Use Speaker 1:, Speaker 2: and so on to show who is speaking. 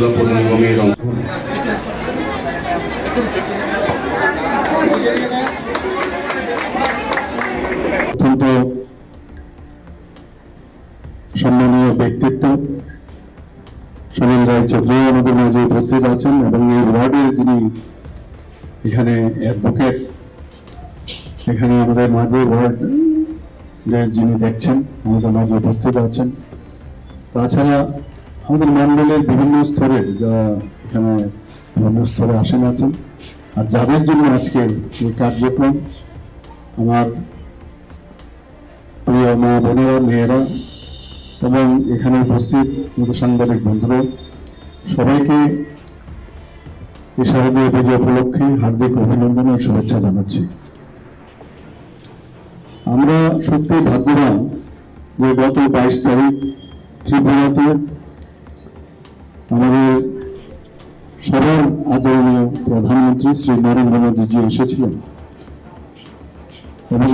Speaker 1: আগরতলা পৌর নিগমের অত্যন্ত সম্মানীয় ব্যক্তিত্ব সুনীল রায়চৌধুরী আমাদের মাঝে উপস্থিত আছেন এবং এই ওয়ার্ডের যিনি এখানে অ্যাডভোকেট, এখানে আমাদের মাঝে ওয়ার্ডের যিনি দেখছেন আমাদের মাঝে উপস্থিত আছেন। তাছাড়া আমাদের মণ্ডলের বিভিন্ন স্তরের যারা এখানে বিভিন্ন স্তরে আসেন আছেন, আর যাদের জন্য আজকের এই কার্যক্রম, আমার প্রিয় মা বোনেরা, মেয়েরা এবং এখানে উপস্থিত আমাদের সাংবাদিক বন্ধুরা, সবাইকে এই শারদীয় পুজো উপলক্ষে হার্দিক অভিনন্দন ও শুভেচ্ছা জানাচ্ছি। আমরা সত্যি ভাগ্যবান যে গত 22 তারিখ ত্রিপুরাতে আমাদের সবার আদরণীয় প্রধানমন্ত্রী শ্রী নরেন্দ্র মোদীজি এসেছিলেন এবং